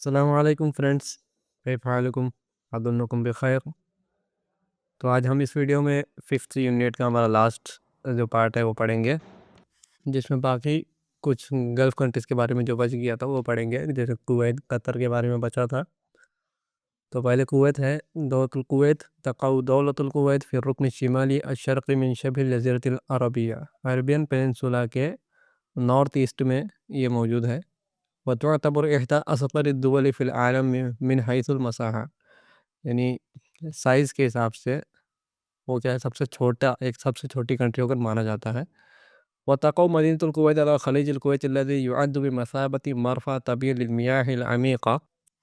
السلام علیکم فرینڈس، کیف حالکم؟ اظنکم بخیر۔ تو آج ہم اس ویڈیو میں 5th یونٹ کا ہمارا لاسٹ جو پارٹ ہے وہ پڑھیں گے، جس میں باقی کچھ گلف کنٹریز کے بارے میں جو بچ گیا تھا وہ پڑھیں گے، جیسے کویت، قطر کے بارے میں بچا تھا۔ تو پہلے کویت ہے۔ دولت الکویت تقع دولت الکویت فی الرکن الشمالی الشرقی من شبہ الجزیرۃ العربیہ، عربین پیننسولا کے نارتھ ایسٹ میں یہ موجود ہے۔ وتعتبر احدى اصغر الدول فی العالم من حیث المساحہ، یعنی سائز کے حساب سے وہ کیا ہے، سب سے چھوٹی کنٹری ہو کر مانا جاتا ہے۔ وتقع مدینة الكويت على خلیج الکویت الذي يعد بمثابة مرفأ طبيعي للمياه العميقة،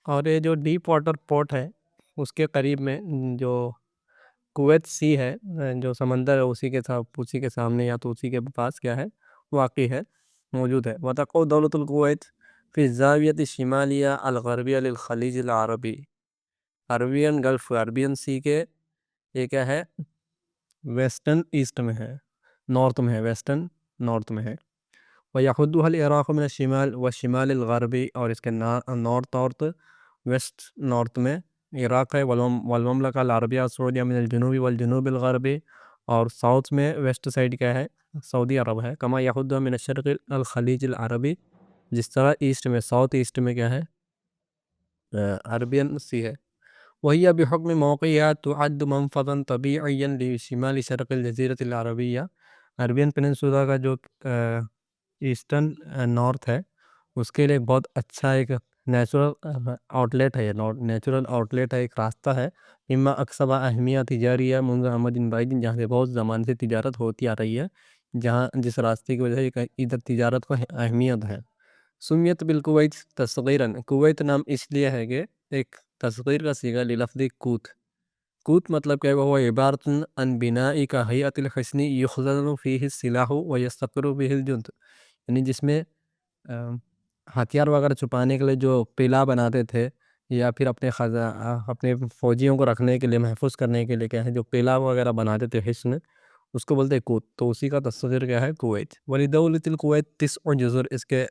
اور یہ جو ڈیپ واٹر پورٹ ہے اس کے قریب میں جو کویت سی ہے، جو سمندر ہے اسی کے سامنے یا تو اسی کے پاس کیا ہے واقع ہے، موجود ہے۔ وتقع دولت الکویت فی الزاویۃ الشمالیہ الغربیہ للخلیج العربی، عربین گلف، عربین سی کے یہ کیا ہے، ویسٹرن ایسٹ میں ہے، نارتھ میں ہے، ویسٹرن نارتھ میں ہے۔ ویحدها العراق من الشمال والشمال الغربی، اور اس کے نارتھ ویسٹ نارتھ میں عراق ہے، والمملکہ العربیہ السعودیہ من الجنوب والجنوب الغربی، اور ساؤتھ میں ویسٹ سائڈ کیا ہے، سعودی عرب ہے۔ کما یحدها من الشرق الخلیج العربی، جس طرح ایسٹ میں، ساؤتھ ایسٹ میں کیا ہے، عربین سی ہے۔ وہی بحکم موقعها تعد منفذا طبیعیا لشمال شرق الجزیرۃ العربیہ، عربین پیننسولا کا جو ایسٹرن نارتھ ہے اس کے لیے ایک بہت اچھا ایک نیچرل آؤٹلیٹ ہے، نیچرل آؤٹلیٹ ہے، ایک راستہ ہے۔ اما اکسبہ اہمیہ تجاریہ منذ احمد بعید، جہاں سے بہت زمان سے تجارت ہوتی آ رہی ہے، جس راستے کی وجہ سے ادھر تجارت کو اہمیت ہے۔ سمیت بالکویت تصغیراً، کویت نام اس لیے ہے کہ ایک تصغیر کا صیغہ للفظ کوت۔ کوت مطلب کیا ہے، وہ عبارت عن بنائی کا ہیئت الحصن یخزن فیہ السلاح ویستقر بہ الجند، یعنی جس میں ہتھیار وغیرہ چھپانے کے لیے جو قلعہ بناتے تھے، یا پھر اپنے فوجیوں کو رکھنے کے لیے، محفوظ کرنے کے لیے کیا ہے، جو قلعہ وغیرہ بناتے تھے حصن، اس کو بولتے ہیں کوت۔ تو اسی کا تصغیر کیا ہے، کویت۔ ولدولت الکویت 9 جزر، اس کے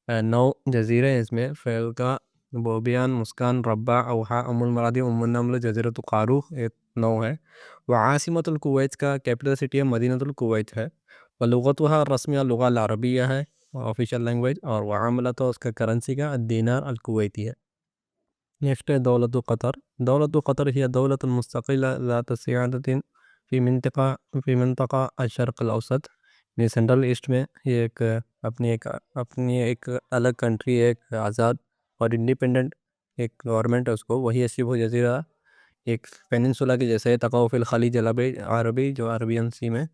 9 جزیرے ہیں، اس میں فیلکا، بوبیان، مسکان، ربع، اوہا، ام المرادی، ام النمل، جزیرۃ قارو، یہ 9 ہے۔ وعاصمت الکویت کا کیپٹل سٹی ہے مدینۃ الکویت ہے۔ ولغتها الرسمیہ لغہ العربیہ ہے، آفیشیل لینگویج، اور وعملت اس کا کرنسی کا الدینار الکویتی ہے۔ نیکسٹ ہے دولت قطر۔ دولت قطر ہی دولت مستقلہ ذات سیادت فی منطقہ الشرق الاوسط، یہ سینٹرل ایسٹ میں، یہ اپنی ایک الگ کنٹری ہے، ایک آزاد اور انڈیپینڈنٹ ایک گورنمنٹ ہے اس کو۔ وہی شبہ جزیرہ ایک پیننسولا کے جیسے تقع فی الخلیج العربی، جو عربین سی میں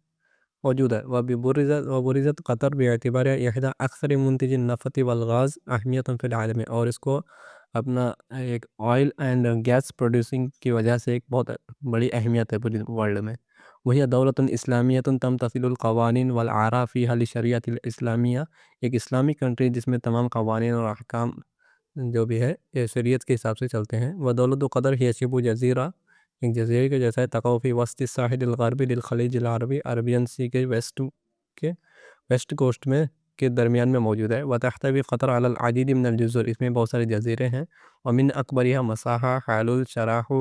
موجود ہے۔ وبرزت قطر باعتبار احدى اکثر منتج النفط والغاز اہمیت فی العالم، اور اس کو اپنا ایک آئل اینڈ گیس پروڈیوسنگ کی وجہ سے ایک بہت بڑی اہمیت ہے پوری ورلڈ میں۔ وہی دولت اسلامیہ تمتثل القوانین والآراء فیہا للشریعۃ الاسلامیہ، ایک اسلامی کنٹری جس میں تمام قوانین اور احکام جو بھی ہے یہ شریعت کے حساب سے چلتے ہیں۔ ودولت قطر ہی شبہ جزیرہ، ایک جزیرے کے جیسا ہے، تقع فی وسط الساحل الغربی للخلیج العربی، عربین سی کے ویسٹ کوسٹ میں کے درمیان میں موجود ہے۔ وتحتوی قطر علی العدید من الجزر، اس میں بہت سارے جزیرے ہیں، ومن اکبرها مساحہ حلول شراح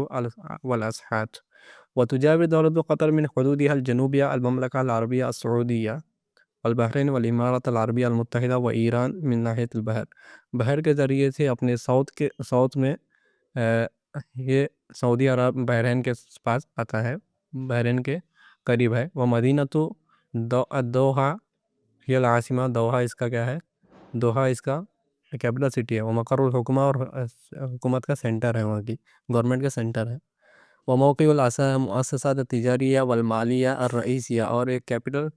والاسحات۔ وتجاور دولت قطر من حدودها الجنوبیہ المملکہ العربیہ السعودیہ والبحرین والامارات العربیہ المتحدہ و ایران من ناحیت البحر، بحر کے ذریعے سے اپنے ساؤتھ میں یہ سعودی عرب بحرین کے پاس آتا ہے، بحرین کے قریب ہے۔ وہ مدینۃ دوحہ ہی العاصمہ، دوحہ اس کا کیا ہے، دوحہ اس کا کیپٹل سٹی ہے۔ وہ مقر الحکومہ، اور حکومت کا سینٹر ہے، وہاں کی گورنمنٹ کا سینٹر ہے۔ وہ موقع المؤسسات التجاریہ والمالیہ الرئیسیہ، اور ایک کیپٹل،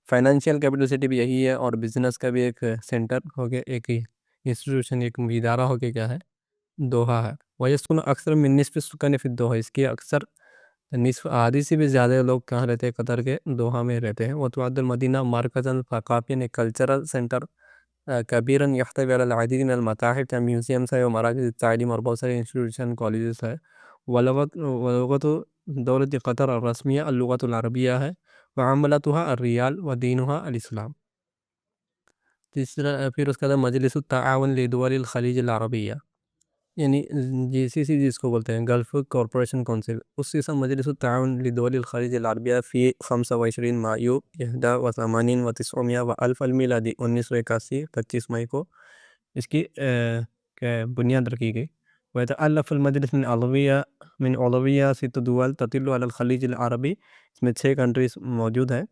فائنینشیل کیپٹل سٹی بھی یہی ہے، اور بزنس کا بھی ایک سینٹر ہو کے، ایک انسٹیٹیوشن، ایک ادارہ ہو کے کیا ہے، دوحہ ہے۔ ویسکن اکثر من نصف السکان فی الدوحہ، اس کی اکثر نصف آدھی سے بھی زیادہ لوگ کہاں رہتے ہیں، قطر کے دوحہ میں رہتے ہیں۔ وتعد المدینہ مرکزا ثقافیا، ایک کلچرل سینٹر کبیرا یحتوی علی العدید من المتاحف، میوزیمس ہے، اور مراکز تعلیم، اور بہت سارے انسٹیٹیوشن، کالجز ہے۔ ولغت دولت قطر الرسمیہ اللغۃ العربیہ ہے، وعملتها الریال ودینها الاسلام۔ پھر اس کا مجلس التعاون لدول الخلیج العربیہ، یعنی جی سی سی جس کو بولتے ہیں گلف کارپوریشن کونسل، اس سے مجلس التعاون لدول الخلیج العربیہ فی 25 مایو 81 و 900 و الف المیلادی 1981، 25 مئی کو اس کی بنیاد رکھی گئی. ويتألف المجلس من عضوية 6 دول تطل على الخلیج العربی، اس میں 6 کنٹریز موجود ہیں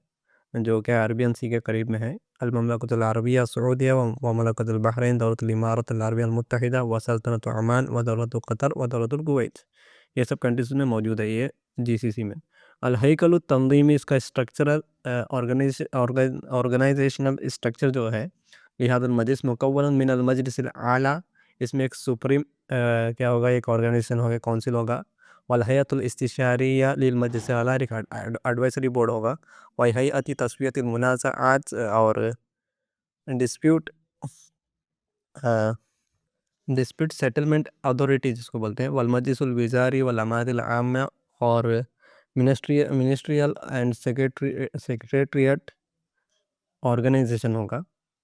جو کہ عربین سی کے قریب میں ہیں: المملکۃ العربیہ السعودیہ و مملکۃ البحرین، دولت الامارات العربیہ المتحدہ و سلطنت عمان و دولت قطر و دولت الکویت. یہ سب کنٹریز میں موجود ہے یہ جی سی سی میں. الہیکل التنظیمی، اس کا اسٹرکچرل آرگنائزیشنل اسٹرکچر جو ہے، لہذا المجلس مکون من المجلس الاعلیٰ، اس میں ایک سپریم کیا ہوگا، ایک آرگنائزیشن ہوگا، کونسل ہوگا. والہیئۃ الاستشاریہ للمجلس الاعلیٰ، ایک ایڈوائزری بورڈ ہوگا. وہیئۃ تسویۃ المنازعات اور ڈسپیوٹ سیٹلمنٹ اتھارٹی جس کو بولتے ہیں. والمجلس الوزاری والعماد العامہ، اور منسٹریل اینڈ سیکریٹریٹ آرگنائزیشن ہوگا،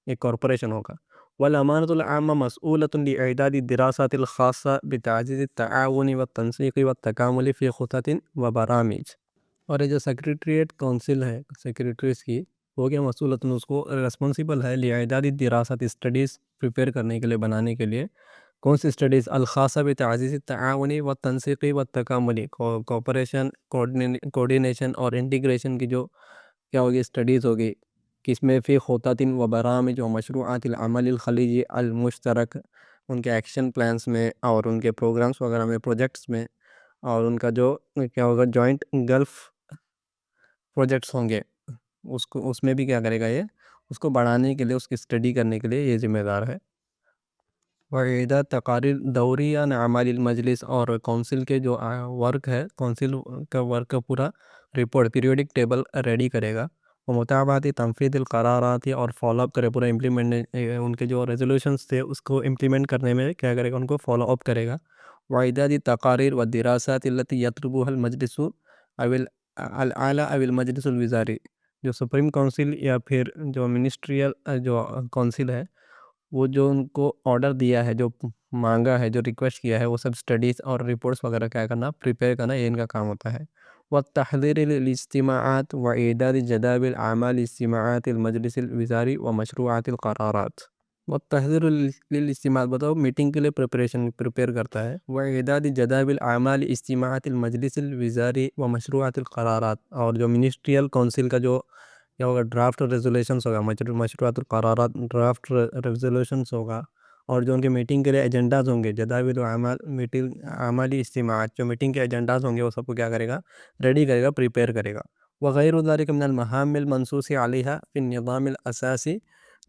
ایک کارپوریشن ہوگا. والامانۃ العامہ مسئولۃ لاعداد الدراسات الخاصہ بتعزیز التعاون والتنسیق والتکامل فی خطط و برامج. اور یہ جو سیکریٹریٹ کونسل ہے، سیکریٹریز کی، وہ کیا مسئولۃ، اس کو ریسپانسیبل ہے لاعداد الدراسات، اسٹڈیز پریپیئر کرنے کے لیے، بنانے کے لیے. کون سی اسٹڈیز؟ الخاصہ بتعزیز التعاون والتنسیق والتکامل، کوپریشن، کوڈینیشن اور انٹیگریشن کی جو کیا ہوگی، اسٹڈیز ہوگی، کس میں فی خطط و برامج و مشروعات العمل الخلیجی المشترک، ان کے ایکشن پلانس میں اور ان کے پروگرامس وغیرہ میں، پروجیکٹس میں، اور ان کا جو کیا ہوگا جوائنٹ گلف پروجیکٹس ہوں گے، اس میں بھی کیا کرے گا، یہ اس کو بڑھانے کے لیے، اس کی اسٹڈی کرنے کے لیے یہ ذمہ دار ہے. وإعداد تقاریر دوریہ عن اعمال المجلس، اور کونسل کے جو ورک ہے، کونسل کا ورک کا پورا رپورٹ، پیریوڈک ٹیبل ریڈی کرے گا. ومتابعت تنفیذ القرارات، اور فالو اپ کرے پورا امپلیمنٹ، ان کے جو ریزولوشنس تھے اس کو امپلیمنٹ کرنے میں کیا کرے گا، ان کو فالو اپ کرے گا. وإعداد التقاریر والدراسات التي يطلبها المجلس او الاعلیٰ او المجلس الوزاری، جو سپریم کونسل یا پھر جو منسٹریل جو کونسل ہے، وہ جو ان کو آرڈر دیا ہے، جو مانگا ہے، جو ریکویسٹ کیا ہے، وہ سب اسٹڈیز اور رپورٹس وغیرہ کیا کرنا، پریپیئر کرنا، یہ ان کا کام ہوتا ہے. والتحضیر للاجتماعات وإعداد جداول اعمال اجتماعات المجلس الوزاری و مشروعات القرارات. والتحضیر للاجتماعات، بتاؤ میٹنگ کے لیے پریپیئر کرتا ہے. وإعداد جداول اعمال اجتماعات المجلس الوزاری و مشروعات القرارات، اور جو منسٹریل کونسل کا جو کیا ہوگا، ڈرافٹ ریزولوشنس ہوگا، مشروعات القرارات ڈرافٹ ریزولوشنس ہوگا. اور جو ان کے میٹنگ کے لیے ایجنڈاز ہوں گے، جداول و اعمال اعمالی اجتماعات، جو میٹنگ کے ایجنڈاز ہوں گے، وہ سب کو کیا کرے گا، ریڈی کرے گا، پریپیئر کرے گا. وغیر ذلك من المہام المنصوص علیہا فی النظام الاساسی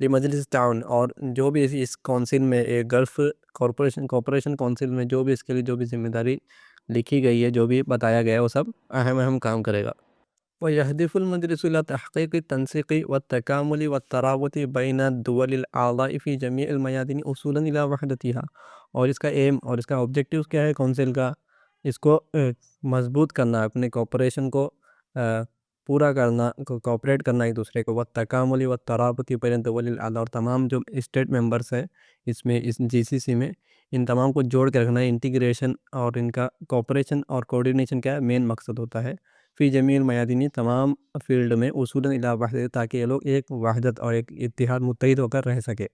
لمجلس التعاون، اور جو بھی اس کونسل میں، ایک گلف کارپوریشن کونسل میں جو بھی اس کے لیے جو بھی ذمہ داری لکھی گئی ہے، جو بھی بتایا گیا ہے، وہ سب اہم کام کرے گا. ويهدف المجلس إلى تحقيق التنسيق والتكامل والترابط بين الدول الأعضاء في جميع الميادين وصولا إلى وحدتها. اور اس کا ایم اور اس کا آبجیکٹیو کیا ہے کونسل کا؟ اس کو مضبوط کرنا، اپنے کوپریشن کو پورا کرنا، کوپریٹ کرنا ایک دوسرے کو. والتکامل والترابط بین الدول الأعضاء، اور تمام جو اسٹیٹ ممبرس ہیں اس میں، اس جی سی سی میں، ان تمام کو جوڑ کے رکھنا ہے. انٹیگریشن اور ان کا کوپریشن اور کوارڈینیشن کیا ہے، مین مقصد ہوتا ہے. فی جمیع المیادین، تمام فیلڈ میں، اصولاً الی وحدت، تاکہ یہ لوگ ایک وحدت اور ایک اتحاد، متحد ہو کر رہ سکے.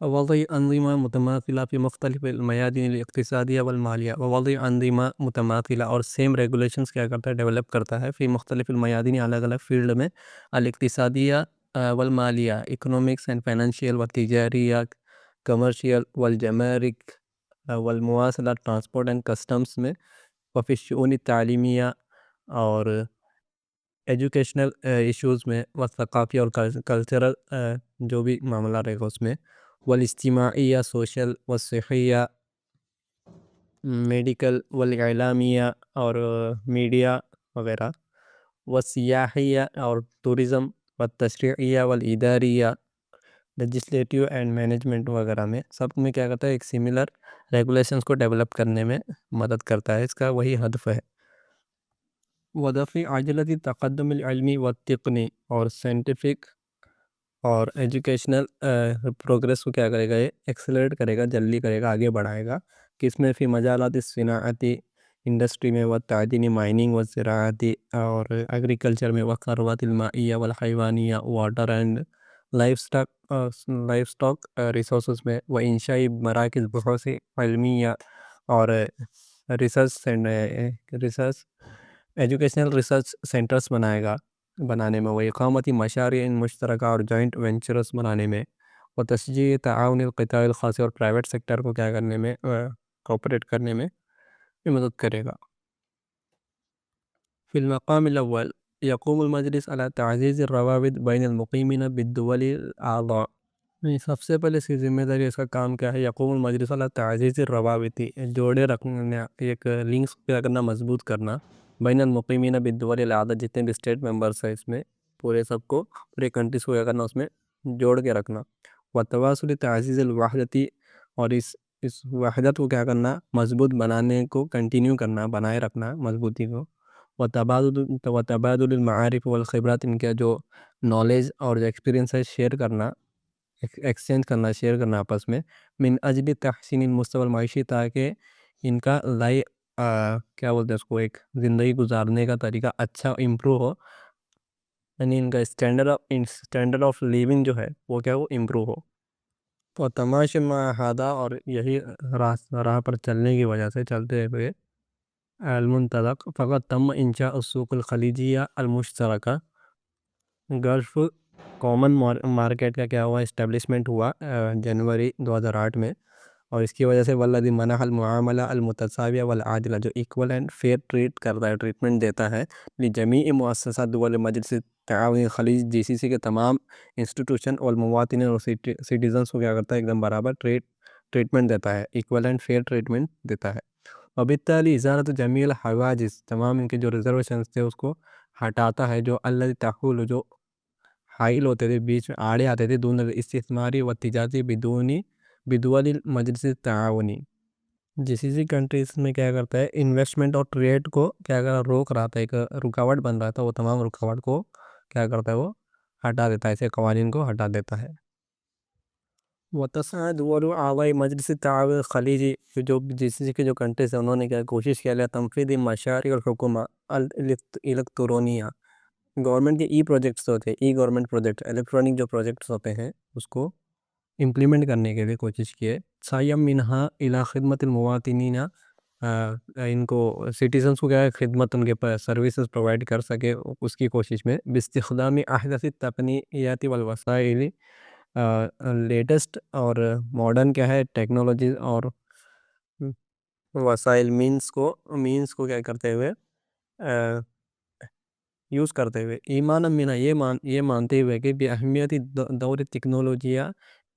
وضع انظمہ متماثلہ فی مختلف المیادین الاقتصادیہ والمالیہ، ووضع انظمہ متماثلہ، اور سیم ریگولیشنز کیا کرتا ہے، ڈیولپ کرتا ہے، فی مختلف المیادین، الگ الگ فیلڈ میں، الاقتصادیہ والمالیہ، اکنامکس اینڈ فائنینشیل، والتجاریہ، کمرشیل، والجمارک، والمواصلات، ٹرانسپورٹ اینڈ کسٹمز میں، وفی الشؤون التعلیمیہ، اور ایجوکیشنل ایشوز میں، والثقافی اور کلچرل جو بھی معاملہ رہے گا اس میں، والاجتماعیہ، سوشل، والصحیہ، میڈیکل، والاعلامیہ، اور میڈیا وغیرہ، والسیاحیہ، اور ٹورزم، والتشریعیہ، والاداریہ، لیجسلیٹیو اینڈ مینجمنٹ وغیرہ میں، سب میں کیا کرتا ہے، ایک سملر ریگولیشنز کو ڈیولپ کرنے میں مدد کرتا ہے. اس کا وہی ہدف ہے. ودفع عجلۃ التقدم العلمی والتقنی، اور سائنٹیفک اور ایجوکیشنل پروگرس کو کیا کرے گا، یہ ایکسلریٹ کرے گا، جلدی کرے گا، آگے بڑھائے گا. کس میں فی مجالات صنعتی انڈسٹری میں، و تعدینی مائننگ و زراعتی اور ایگریکلچر میں، و ثروات المائیہ والحیوانیہ water and livestock resources میں، و انشائی مراکز بحوث علمیہ اور ریسرچ ایجوکیشنل ریسرچ سینٹرز بنانے میں، وہ اقامتی مشاريع مشترکہ اور جوائنٹ وینچرز بنانے میں، وہ تشجیع تعاون القطاع الخاص اور پرائیویٹ سیکٹر کو کیا کرنے میں، کوپریٹ کرنے میں بھی مدد کرے گا. فی المقام الاول یقوم المجلس على تعزیز الروابط بین المقیمین بالدول الاعضاء. سب سے پہلے اس کی ذمہ داری، اس کا کام کیا ہے؟ یقوم المجلس علی تعزیز الروابط، جوڑے رکھنا، ایک لنکس کیا کرنا، مضبوط کرنا، بین المقیمین بالدول الاعضاء، جتنے بھی اسٹیٹ ممبرس ہیں اس میں، پورے سب کو، پورے کنٹریز کو کیا کرنا، اس میں جوڑ کے رکھنا. وتواصل تعزیز الوحدتی، اور اس وحدت کو کیا کرنا، مضبوط بنانے کو کنٹینیو کرنا، بنائے رکھنا مضبوطی کو. وتبادل المعارف والخبرات، ان کا جو نالج اور جو ایکسپیرینس ہے شیئر کرنا، ایکسچینج کرنا، شیئر کرنا آپس میں. من اجل تحسین المستوى المعیشی، تاکہ ان کا کیا بولتے ہیں اس کو، ایک زندگی گزارنے کا طریقہ اچھا امپروو ہو، یعنی ان کا اسٹینڈرڈ آف لیونگ جو ہے وہ کیا، وہ امپروو ہو. تو تماشا معاہدہ، اور یہی راہ پر چلنے کی وجہ سے، چلتے ہوئے المنطلق فقط تم انشاء السوق الخلیجیہ المشترکہ، گلف کامن مارکیٹ کا کیا ہوا، اسٹیبلشمنٹ ہوا جنوری 2008 میں. اور اس کی وجہ سے والذی منح المعاملہ المتساویہ والعادلہ، جو ایکول اینڈ فیئر ٹریٹ کرتا ہے، ٹریٹمنٹ دیتا ہے، لجمیع مؤسسات دول مجلس تعاون الخلیج، جی سی سی کے تمام انسٹیٹیوشن اور مواطنین اور سٹیزنس کو کیا کرتا ہے، ایک دم برابر ٹریٹمنٹ دیتا ہے، ایکول اینڈ فیئر ٹریٹمنٹ دیتا ہے. وبالتالی ازالت جمیع الحواجز، تمام ان کے جو ریزرویشنز تھے اس کو ہٹاتا ہے، جو الذی تحول، جو حائل ہوتے تھے، بیچ میں آڑے آتے تھے، دون الاستثماری و تجارتی بدول المجلس التعاونی. جس اسی کنٹریز میں کیا کرتا ہے، انویسٹمنٹ اور ٹریڈ کو کیا کرتا، روک رہا تھا، ایک رکاوٹ بن رہا تھا، وہ تمام رکاوٹ کو کیا کرتا ہے، وہ ہٹا دیتا ہے، ایسے قوانین کو ہٹا دیتا ہے. وتسعى دول اعضاء مجلس التعاون الخلیجی، جو جس کے جو کنٹریز ہیں، انہوں نے کیا کوشش کیا لیا، تنفیذ مشاريع الحکومہ الیکٹرونیہ، گورنمنٹ کے ای پروجیکٹس ہوتے ہیں، ای گورنمنٹ پروجیکٹ، الیکٹرونک جو پروجیکٹس ہوتے ہیں اس کو امپلیمنٹ کرنے کے لیے کوشش کیے. سایم منہا الی خدمت المواطنین، ان کو سٹیزنس کو کیا ہے، خدمت، ان کے سروسز پرووائڈ کر سکے، اس کی کوشش میں. باستخدام احدث التقنیات والوسائل، لیٹسٹ اور ماڈرن کیا ہے، ٹیکنالوجیز اور وسائل، مینس کو کیا کرتے ہوئے، یوز کرتے ہوئے. ایمان منا، یہ مانتے ہوئے کہ اہمیت دور ٹیکنالوجیہ،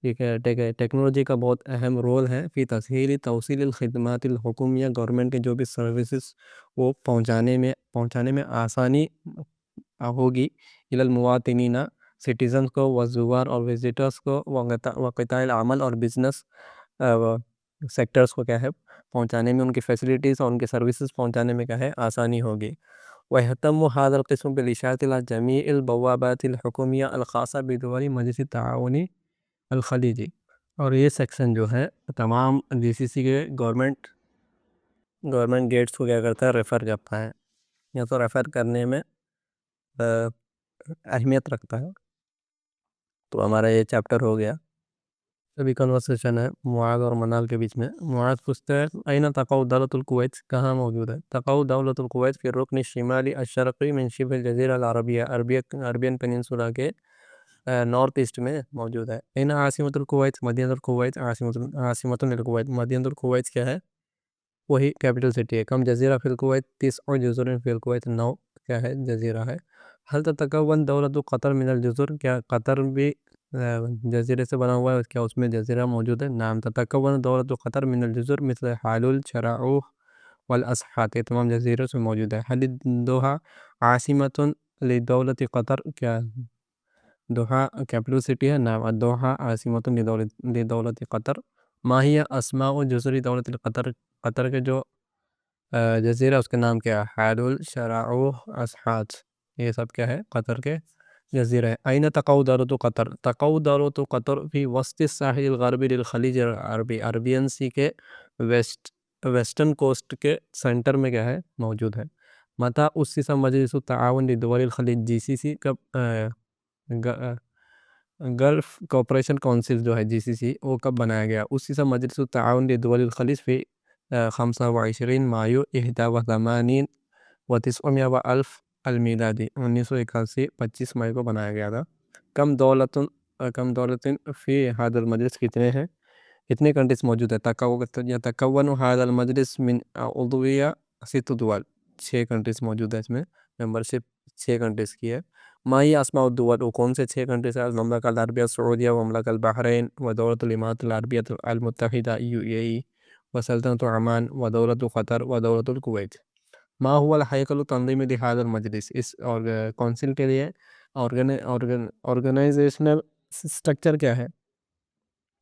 ٹیکنالوجی کا بہت اہم رول ہے، فی تسہیل توصیل الخدمات الحکومیہ، گورنمنٹ کے جو بھی سروسز وہ پہنچانے میں آسانی ہوگی، الی المواطنین، سٹیزنز کو، وزوار اور وزیٹرز کو، وقطاع العمل اور بزنس سیکٹرز کو کیا ہے، پہنچانے میں، ان کی فیسلٹیز اور ان کے سروسز پہنچانے میں کیا ہے، آسانی ہوگی. ويهتم هذا القسم بالإشارة إلى جميع البوابات الحكومية الخاصة بدول مجلس التعاون الخلیجی. اور یہ سیکشن جو ہے تمام جی سی سی کے گورنمنٹ گیٹس کو کیا کرتا ہے، ریفر کرتا ہے، یا تو ریفر کرنے میں اہمیت رکھتا ہے. تو ہمارا یہ چیپٹر ہو گیا. ابھی کنورسیشن ہے معاذ اور منال کے بیچ میں. معاذ پوچھتا ہے این تقع دولت الکویت، کہاں موجود ہے؟ تقع دولت الکویت فی الرکن الشمالی الشرقی من شبہ الجزیرہ العربیہ، عربین پیننسولا کے نارتھ ایسٹ میں موجود ہے. این عاصمت الکویت، مدینہ الکویت، عاصمت الکویت، مدینہ الکویت کیا ہے، وہی کیپٹل سٹی ہے. کم جزیرہ فی الکویت، 9 جزر فی الکویت، 9 کیا ہے، جزیرہ ہے. حل تتکون دولت قطر من الجزر، کیا قطر بھی جزیرے سے بنا ہوا ہے، کیا اس میں جزیرہ موجود ہے؟ نعم. تتکون دولت قطر من الجزر مثل حالول، شراعوہ والاسحات، یہ تمام جزیروں سے موجود ہے. حل دوحہ عاصمت لدولت قطر، کیا دوحہ کیپٹل سٹی ہے؟ نعم. الدوحہ عاصمت لدولت قطر. ما ہی اسماء جزر دولت قطر، قطر کے جو جزیرہ اس کے نام کیا ہے؟ حالول، شراعوہ، اسحات، یہ سب کیا ہے، قطر کے جزیرہ ہے. أين تقع دولة قطر؟ تقع دولة قطر في وسط الساحل الغربي للخلیج العربی. عربین سی کے ویسٹرن کوسٹ کے سینٹر میں کیا ہے موجود ہے. متى أسس مجلس التعاون لدول الخلیج جی سی سی کا گلف کوپریشن کونسل جو ہے جی سی سی وہ کب بنایا گیا؟ أسس مجلس التعاون لدول الخلیج في 25 مايو 81 و900 وألف المیلادی. 1981 25 مئی کو بنایا گیا تھا. کم دولتن فی هذا المجلس کتنے ہیں، کتنے کنٹریز موجود ہے؟ یتکون هذا المجلس من عضویہ 6 دول. 6 کنٹریز موجود ہے اس میں، ممبرشپ 6 کنٹریز کی ہے. ما ہی اسماء الدول، وہ کون سے 6 کنٹریز ہیں؟ المملکہ العربیہ السعودیہ، ومملکہ البحرین، ودولۃ الامارات العربیہ المتحدہ یو اے ای، وسلطنت عمان، ودولت قطر، ودولت الکویت. ما هو الهيكل التنظیمی لهذا المجلس؟ اس کونسل کے لیے آرگنائزیشنل سٹرکچر کیا ہے؟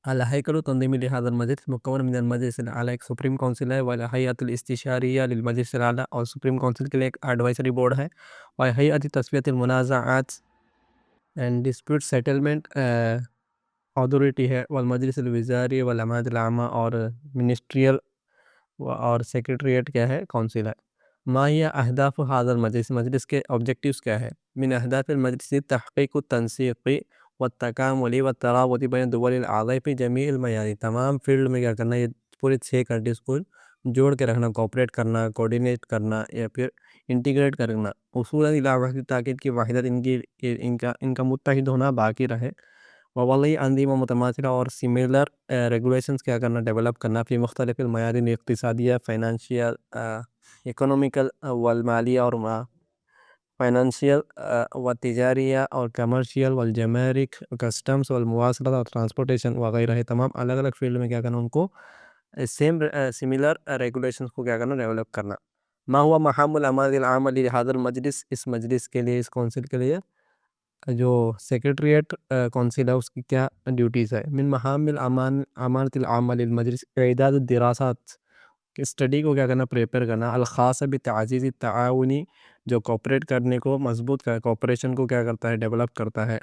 الهيكل التنظیمی لهذا المجلس مکون من المجلس الاعلیٰ، ایک سپریم کونسل ہے، والهيئة الاستشاریہ للمجلس الاعلیٰ، اور سپریم کونسل کے لیے ایک ایڈوائزری بورڈ ہے، وهيئة تسویۃ المنازعات اینڈ ڈسپیوٹ سیٹلمنٹ اتھارٹی ہے، والمجلس الوزاری والامانات العامہ، اور منسٹریل اور سیکریٹریٹ کیا ہے کونسل ہے. ما ہی اہداف هذا المجلس؟ مجلس کے آبجیکٹیوز کیا ہے؟ من اہداف المجلس تحقیق التنسیق والتکامل والترابط بین الدول الاعضاء فی جمیع المیادین. تمام فیلڈ میں کیا کرنا، یہ پورے 6 کنٹریز کو جوڑ کے رکھنا، کوپریٹ کرنا، کوڈینیٹ کرنا، یا پھر انٹیگریٹ کرنا. اصولاً الی وحدت تاکید کی وحدت ان کا متحد ہونا باقی رہے. ووضع انظمہ متماثلہ اور سملر ریگولیشنز کیا کرنا، ڈیولپ کرنا، فی مختلف المیادین اقتصادیہ، فائنانشیل، اکنومیکل والمالیہ، اور فائنانشیل و تجاریہ، اور کمرشیل والجمارک، کسٹمز والمواصلات، اور ٹرانسپورٹیشن وغیرہ. تمام الگ الگ فیلڈ میں کیا کرنا، ان کو سیم سملر ریگولیشنز کو کیا کرنا، ڈیولپ کرنا. ما ہوا مہام العمل العام لهذا المجلس؟ اس مجلس کے لیے، اس کونسل کے لیے جو سیکریٹریٹ کونسل ہے اس کی کیا ڈیوٹیز ہے؟ من مہام الامانۃ العامہ للمجلس اعداد الدراسات، کہ اسٹڈی کو کیا کرنا، پریپئر کرنا، الخاص بتعزیز التعاونی، جو کوپریٹ کرنے کو مضبوط کوپریشن کو کیا کرتا ہے، ڈیولپ کرتا ہے،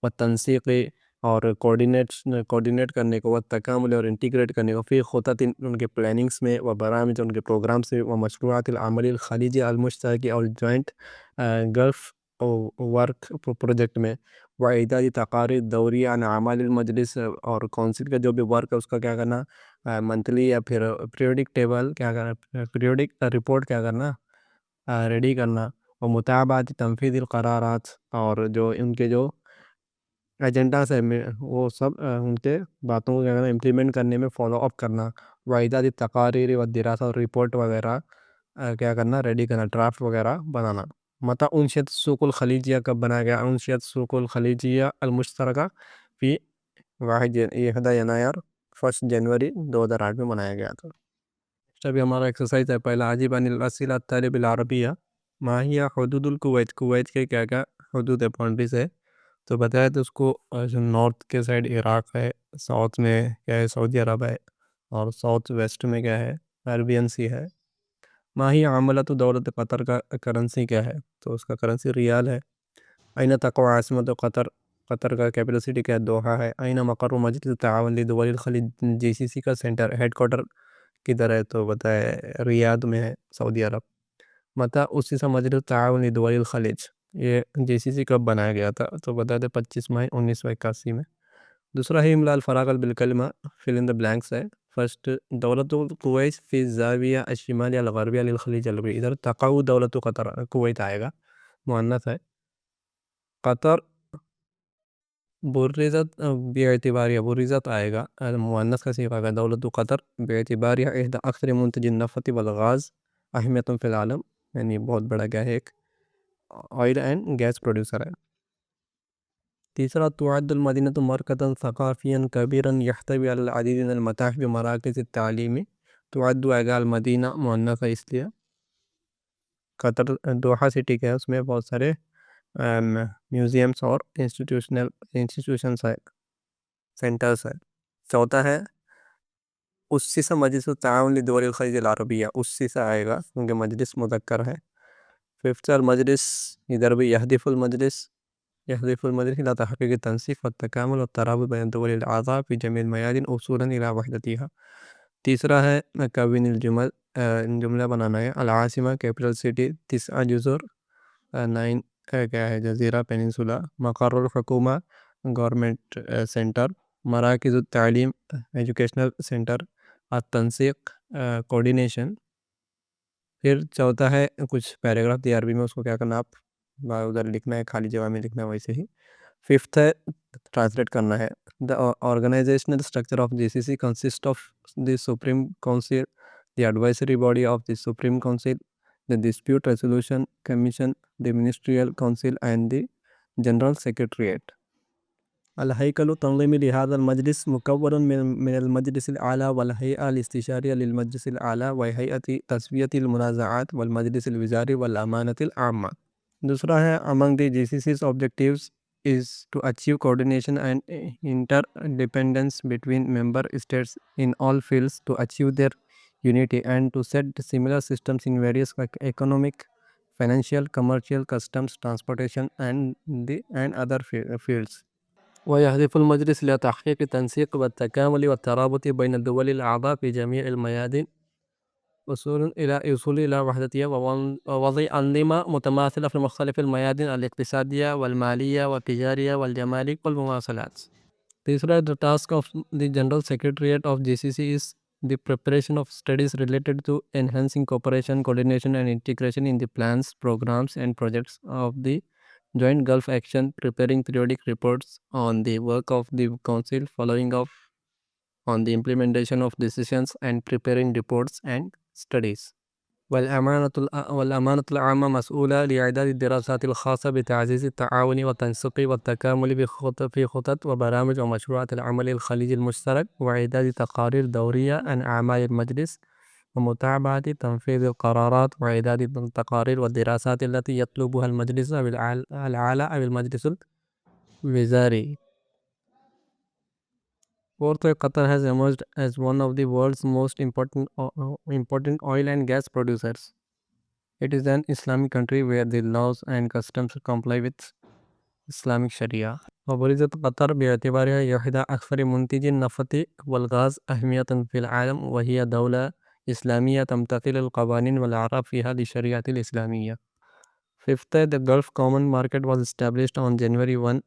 و تنسیقی، اور کوڈینیٹ کرنے کو، و تکامل، اور انٹیگریٹ کرنے کو، فی خطط، ان کے پلاننگز میں، و برامج، ان کے پروگرامس میں، و مشروعات العمل الخلیجی المشترکی، اور جوائنٹ گلف ورک پروجیکٹ میں، و اعداد تقاریر دوریہ عن اعمال المجلس، اور کونسل کا جو بھی ورک ہے اس کا کیا کرنا، منتھلی یا پھر پیریوڈک ٹیبل کیا کرنا، پیریوڈک رپورٹ کیا کرنا، ریڈی کرنا. و متابعت تنفیذ القرارات، اور جو ان کے جو ایجنڈاز ہے وہ سب ان کے باتوں کو کیا کرنا، امپلیمنٹ کرنے میں فالو اپ کرنا. و اعداد تقاریر و دراسہ، اور رپورٹ وغیرہ کیا کرنا، ریڈی کرنا، ڈرافٹ وغیرہ بنانا. متى انشئت السوق الخلیجیہ؟ کب بنایا گیا؟ انشئت السوق الخلیجیہ المشترکہ فی 1 جنوری 2008 میں بنایا گیا تھا. ابھی ہمارا ایکسرسائز ہے پہلا، عجیب عن الاسئلہ الطالب العربیہ. ما ہی حدود الکویت؟ کویت کے کیا کیا حدود ہے، باؤنڈریز ہے؟ تو بتایا تو اس کو نارتھ کے سائڈ عراق ہے، ساؤتھ میں کیا ہے سعودی عرب ہے، اور ساؤتھ ویسٹ میں کیا ہے عربین سی ہے. ما ہی عملۃ دولت قطر؟ کا کرنسی کیا ہے؟ تو اس کا کرنسی ریال ہے. این تقع عاصمت قطر؟ قطر کا کیپٹل سٹی کیا ہے؟ دوحہ ہے. این مقر مجلس التعاون لدول الخلیج جی سی سی کا سینٹر، ہیڈ کوارٹر کدھر ہے؟ تو بتائے ریاض میں ہے، سعودی عرب. متى أسس مجلس التعاون لدول الخلیج؟ یہ جی سی سی کب بنایا گیا تھا؟ تو بتا دے 25 مئی 1981 میں. دوسرا ہے املاء الفراغ بالکلمہ، فل ان دا بلینکس ہے. فرسٹ، دولت الکویت فی الزاویہ الشمالیہ الغربیہ للخلیج العربی. ادھر تقع دولت قطر، کویت آئے گا، مؤنث ہے. قطر برزت باعتباریہ، برزت آئے گا، مؤنث کا صیغہ آئے گا. دولت قطر باعتباریہ احدى اکثر منتج النفط والغاز اہمیت فی العالم، یعنی بہت بڑا کیا ہے، ایک آئل اینڈ گیس پروڈیوسر ہے. تیسرا، تعد المدینہ مرکزا ثقافیا کبیرا یحتوی علی العدید من المتاحف ومراکز التعلیمی. تعد آئے گا، المدینہ مؤنث ہے اس لیے. قطر دوحہ سٹی کا ہے، اس میں بہت سارے میوزیمس اور انسٹیٹیوشنس ہے، سینٹرز ہے. چوتھا ہے اسس مجلس التعاون لدول الخلیج العربیہ، اسس آئے گا کیونکہ مجلس مذکر ہے. ففتھ، المجلس، ادھر بھی یہدف المجلس يهدف المجلس إلى تحقيق التنسيق والتكامل والترابط بين الدول الأعضاء في جميع الميادين وصولا إلى وحدتها. تیسرا ہے مکون الجمل، جملہ بنانا ہے. العاصمہ کیپٹل سٹی، 9 جزر، 9 کیا ہے جزیرہ پیننسولا. مقر الحکومہ گورنمنٹ سینٹر. مراکز التعلیم ایجوکیشنل سینٹر. التنسیق کوڈینیشن. پھر چوتھا ہے کچھ پیراگراف دی عربی میں، اس کو کیا کرنا آپ ادھر لکھنا ہے، خالی جگہ میں لکھنا ہے ویسے ہی. ففتھ ہے ٹرانسلیٹ کرنا ہے. The organizational structure of G C C consist of the supreme council, the advisory body of the supreme council, the dispute resolution commission, the ministerial council and the general secretariat. الهيكل التنظيمي لهذا المجلس مكون من المجلس الأعلى والهيئة الاستشارية للمجلس الأعلى وهيئة تسوية المنازعات والمجلس الوزاري والأمانة العامة. دوسرا ہے among the GCC's objectives is to achieve coordination and interdependence between member states in all fields to achieve their unity and to set similar systems in various economic, financial, commercial, customs, transportation and other fields. ويهدف المجلس إلى تحقيق التنسيق والتكامل والترابط بين الدول الأعضاء في جميع الميادين وصول إلى وحدتها ووضع أنظمة متماثلة في مختلف الميادين الاقتصادية والمالية والتجارية والجمارك والمواصلات. تیسرا، the task of the General Secretariat of GCC is the preparation of studies related to enhancing cooperation, coordination and integration in the plans, programs and projects of the Joint Gulf Action, preparing periodic reports on the work of the Council, following up on the implementation of decisions and preparing reports and studies. والأمانة العامة مسؤولة لإعداد الدراسات الخاصة بتعزيز التعاون والتنسيق والتكامل في خطط وبرامج ومشروعات العمل الخليجي المشترك، وإعداد تقارير دورية عن أعمال المجلس، ومتابعة تنفيذ القرارات، وإعداد التقارير والدراسات التي يطلبها المجلس أو الأعلى أو المجلس الوزاري. Fourth, Qatar has emerged as one of the world's most important oil and gas producers. It is an Islamic country where the laws and customs comply with Islamic Sharia. وبرزت قطر باعتبارها إحدى أكثر منتجي النفط والغاز أهمية في العالم، وهي دولة إسلامية تمتثل القوانين والأعراف فيها للشريعة الإسلامية. Fifth, the Gulf Common Market was established on January 1,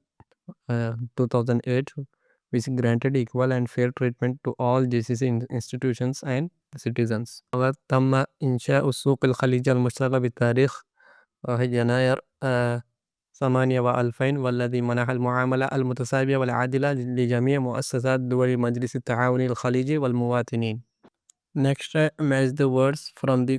2008, which granted equal and fair treatment to all GCC institutions and citizens. وتم إنشاء السوق الخليجي المشترك بتاريخ 1 يناير 2008 والذي منح المعاملة المتساوية والعادلة لجميع مؤسسات دول مجلس التعاون الخليجي والمواطنين. Next, match the words from the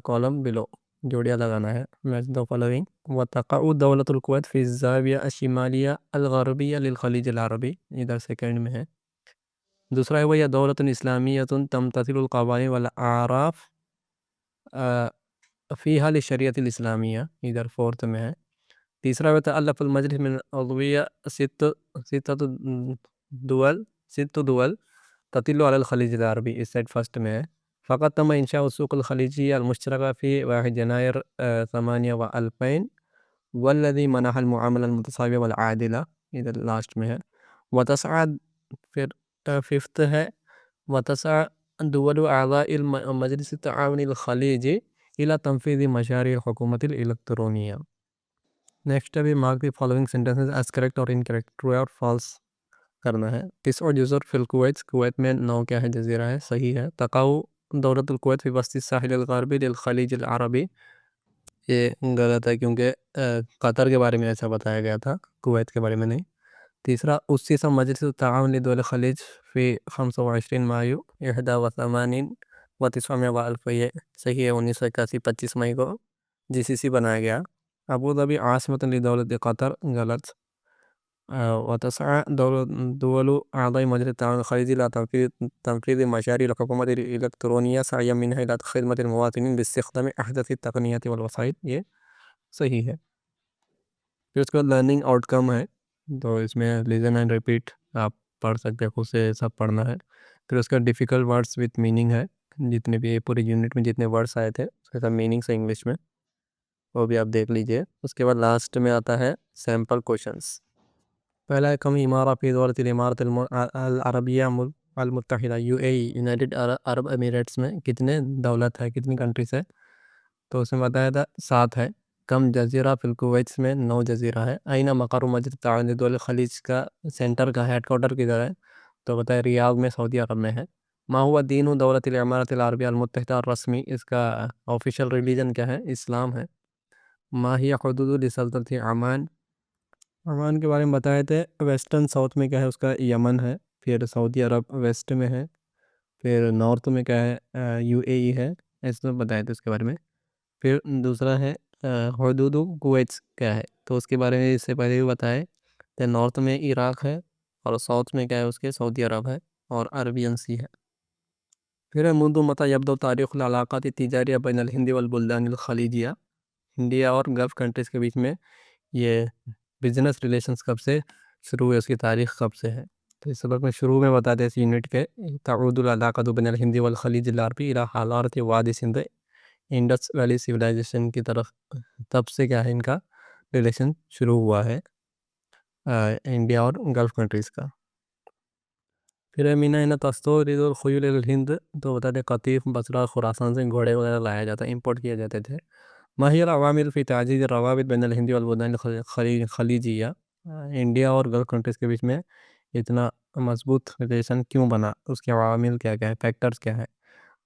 column below. جوڑیاں لگانا ہے. Match the following. وتقع دولة الكويت في الزاوية الشمالية الغربية للخليج العربي. ادھر second میں ہے. دوسرا ہے وہی دولة إسلامية تمتثل القوانين والأعراف فيها للشريعة الإسلامية. ادھر فورتھ میں ہے. تیسرا وتألف المجلس من عضوية ست دول تطل على الخليج العربي. اس سائڈ فرسٹ میں ہے. فقط تم انشاء السوق الخليجية المشتركة في 1 يناير 2008 والذي منح المعاملة المتساوية والعادلة. ادھر لاسٹ میں ہے. وتسعى پھر ففتھ ہے وتسعى دول أعضاء مجلس التعاون الخليجي إلى تنفيذ مشاريع الحكومة الإلكترونية. Next ہے mark the following sentences as correct or incorrect. True or false کرنا ہے. 9 جزر فی الکویت، کویت میں 9 کیا ہے جزیرہ ہے، صحیح ہے. تقع دولة الکویت فی وسط الساحل الغربی للخلیج العربی. یہ غلط ہے کیونکہ قطر کے بارے میں ایسا بتایا گیا تھا، کویت کے بارے میں نہیں. تیسرا أسس مجلس التعاون لدول الخلیج فی 25 مايو 81 و900 وألف. یہ صحیح ہے، 1981 25 مئی کو جی سی سی بنایا گیا. ابوظبی عاصمۃ لدولة قطر، غلط. وتسعى دول أعضاء مجلس التعاون الخليجي إلى تنفيذ مشاريع الحكومة الإلكترونية سعيا منها إلى خدمة المواطنين باستخدام أحدث التقنيات والوسائل. یہ صحیح ہے. پھر اس کا لرننگ آؤٹ کم ہے، تو اس میں لیسن اینڈ ریپیٹ آپ پڑھ سکتے ہیں، خود سے سب پڑھنا ہے. پھر اس کا ڈیفیکلٹ ورڈس وتھ میننگ ہے، جتنے بھی پورے یونٹ میں جتنے ورڈس آئے تھے اس کا سب میننگ سے انگلش میں. وہ بھی آپ دیکھ لیجئے. اس کے بعد لاسٹ میں آتا ہے سیمپل کوشچنس. پہلا ہے کم امارہ فی دولت الامارات العربیہ المتحدہ یونائٹڈ عرب امریٹس میں کتنے دولت ہے، کتنی کنٹریز ہے؟ تو اس میں بتایا تھا 7 ہے. کم جزیرہ فی الکویت میں 9 جزیرہ ہے. آئینہ مقر مجلس تعاون دول الخلیج کا سینٹر کا ہیڈ کوارٹر کدھر ہے؟ تو بتایا ریاض میں، سعودی عرب میں ہے. ما ہوا دین دولت الامارات العربیہ المتحدہ الرسمی، اس کا آفیشیل ریلیجن کیا ہے؟ اسلام ہے. ما ہی حدود لسلطنت عمان، عمان کے بارے میں بتائے تھے. ویسٹرن ساؤتھ میں کیا ہے اس کا؟ یمن ہے. پھر سعودی عرب ویسٹ میں ہے. پھر نارتھ میں کیا ہے؟ UAE ہے. اس میں بتائے تھے اس کے بارے میں. پھر دوسرا ہے حدود کویت کیا ہے؟ تو اس کے بارے میں اس سے پہلے بھی بتائے کہ نارتھ میں عراق ہے، اور ساؤتھ میں کیا ہے اس کے؟ سعودی عرب ہے اور عربین سی ہے. پھر ہے منذ متى يبدأ تاریخ العلاقات التجاریہ بین الہند والبلدان الخلیجیہ، انڈیا اور گلف کنٹریز کے بیچ میں یہ بزنس ریلیشنز کب سے شروع ہوئے، اس کی تاریخ کب سے ہے؟ تو اس سبق میں شروع میں بتاتے ہیں اس یونٹ کے تعود العلاقات بین الہند والخلیج العربی الى حضارت وادی سندھ، انڈس ویلی سویلائزیشن کی طرف. تب سے کیا ہے ان کا ریلیشن شروع ہوا ہے انڈیا اور گلف کنٹریز کا. پھر مینا ہے نا تستورد الخیول الہند، تو بتاتے قطیف، بصرہ، خراسان سے گھوڑے وغیرہ لایا جاتا، امپورٹ کیے جاتے تھے. ما هي العوامل فی تعزیز الروابط بین الہند والبلدان الخلیجیہ، انڈیا اور گلف کنٹریز کے بیچ میں اتنا مضبوط ریلیشن کیوں بنا؟ اس کے عوامل کیا کیا ہے، فیکٹرز کیا ہے؟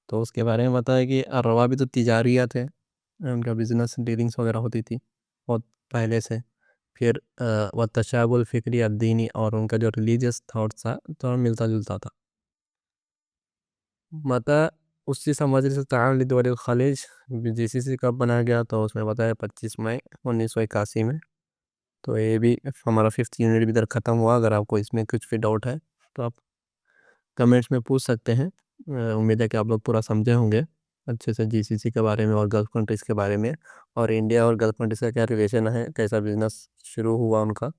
تو اس کے بارے میں بتایا کہ الروابط التجاریہ تھے، ان کا بزنس ڈیلنگس وغیرہ ہوتی تھی بہت پہلے سے. پھر والتشابہ الفکری الدینی، اور ان کا جو ریلیجیس تھاٹس تھا تو ملتا جلتا تھا. متا اس چیز مجلس تعاون لدول الخلیج GCC کب بنایا گیا؟ تو اس میں بتایا 25 مئی 1981 میں. تو یہ بھی ہمارا 5th یونٹ بھی ادھر ختم ہوا. اگر آپ کو اس میں کچھ بھی ڈاؤٹ ہے تو آپ کمنٹس میں پوچھ سکتے ہیں. امید ہے کہ آپ لوگ پورا سمجھے ہوں گے اچھے سے GCC کے بارے میں اور گلف کنٹریز کے بارے میں، اور انڈیا اور گلف کنٹریز کا کیا ریلیشن ہے، کیسا بزنس شروع ہوا ان کا،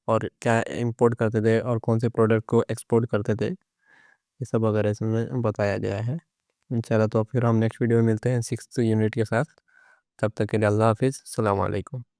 اور کیا امپورٹ کرتے تھے اور کون سے پروڈکٹ کو ایکسپورٹ کرتے تھے. یہ سب وغیرہ اس میں بتایا گیا ہے. انشاءاللہ تو پھر ہم نیکسٹ ویڈیو میں ملتے ہیں 6th یونٹ کے ساتھ. تب تک کے لیے اللہ حافظ، السلام علیکم.